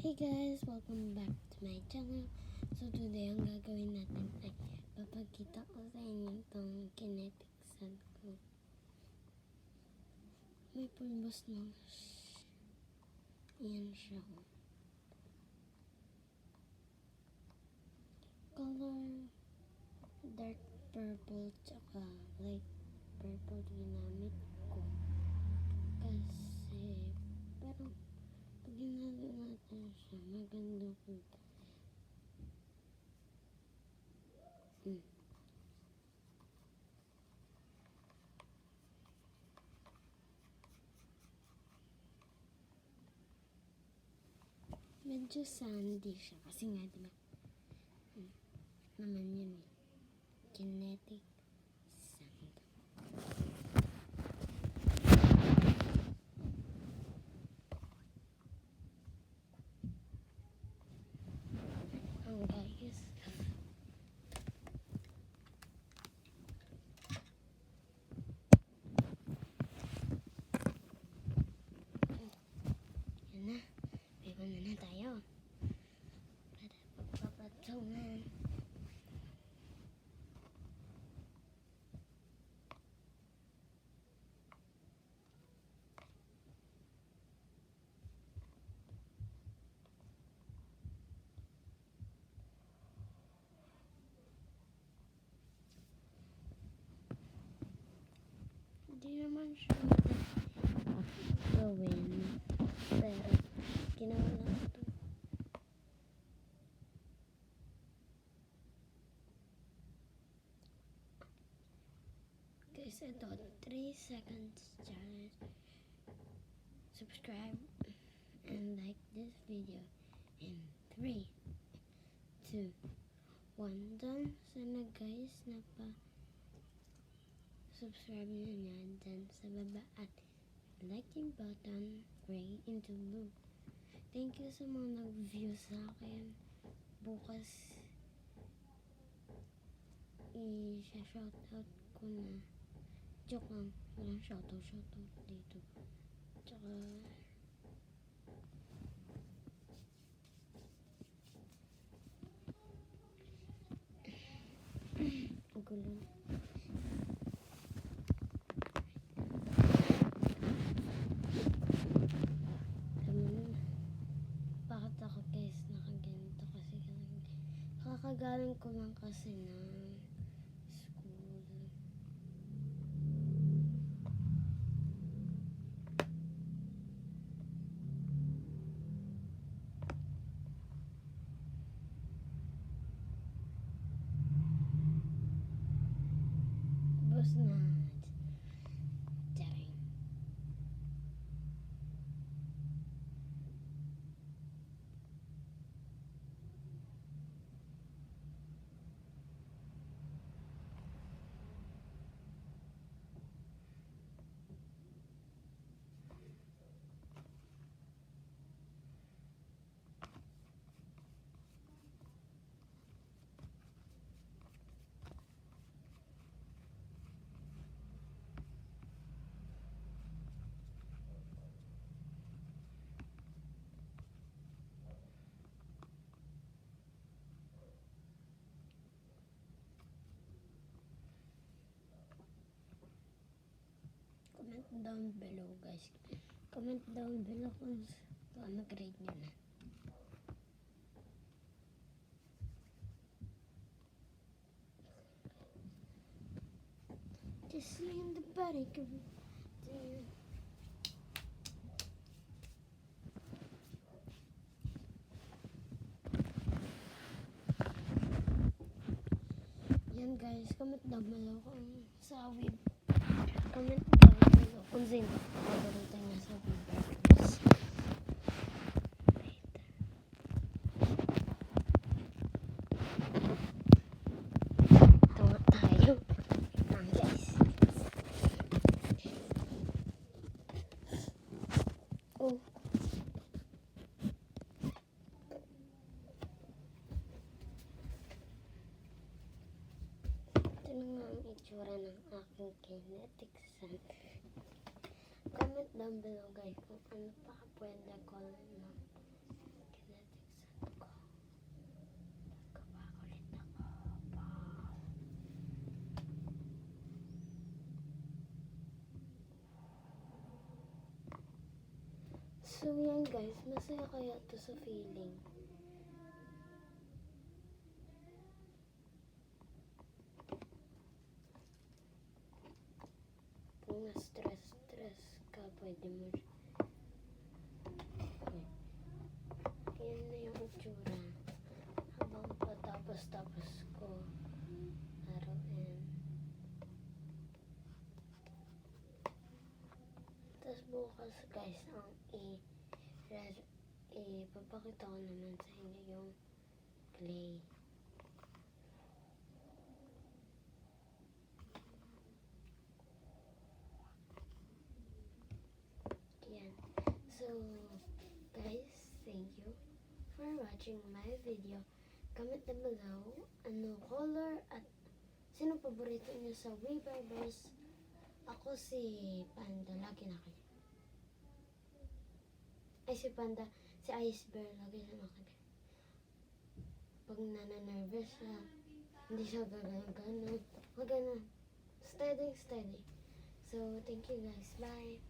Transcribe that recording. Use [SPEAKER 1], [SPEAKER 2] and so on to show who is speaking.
[SPEAKER 1] Hey guys! Welcome back to my channel. So today, ang gagawin natin ay papakita ko sa inyo itong kinetic sand ko. May pulbos na. Ayan siya. Color dark purple tsaka light purple ginamit ko. Kasi, pero pag ginagawa natin siya, maganda ko. Medyo sandy siya kasi nga diba naman yun eh. Kinetic sand. Oh guys. Yan na. Bibon na tayo. Para pagpapatungan. Hindi naman siya gawin. Pero, ginawa lang ito. Guys, ito, 3 seconds challenge. Subscribe and like this video in 3, 2, 1. Done. Sana guys, subscribe nyo yan dyan sa baba at liking button gray into blue. Thank you sa mga nag-view sa akin. Bukas i-shoutout ko na. Joke lang, walang shoutout dito. Tsaka ang gulo. Bakit ako guys nakaganito kasi kakagaling ko lang kasi ng school. Bus na. Daring. Comment down below guys. Comment down below kung ano grade nyo na. Just seeing the body come down. Yan guys, comment down below kung sa web. Comment down below kung sino paborito niya sa web burgers. Tunga tayo. Lang guys. Oh. Ito na nga ang itsura ng aking kinetic sand. Comment down below guys kung ano pa pwede ko ng kinetic So yan guys, masaya kaya to sa feeling. Kung na-stress ka, pwede mo. Yan na yung itsura. Habang patapos-tapos ko laruin. Tapos bukas guys, ang ipapakita ko naman sa inyo yung clay. Yan. So, guys, thank you for watching my video. Comment down below ano color at sino paborito niyo sa Weververse. Ako si Panda, lagi na kayo. Ay, si Panda, si Ice Bear, lagi na ako. Pag nananervous siya, hindi siya gagano. Magano. Steady. So, thank you guys. Bye.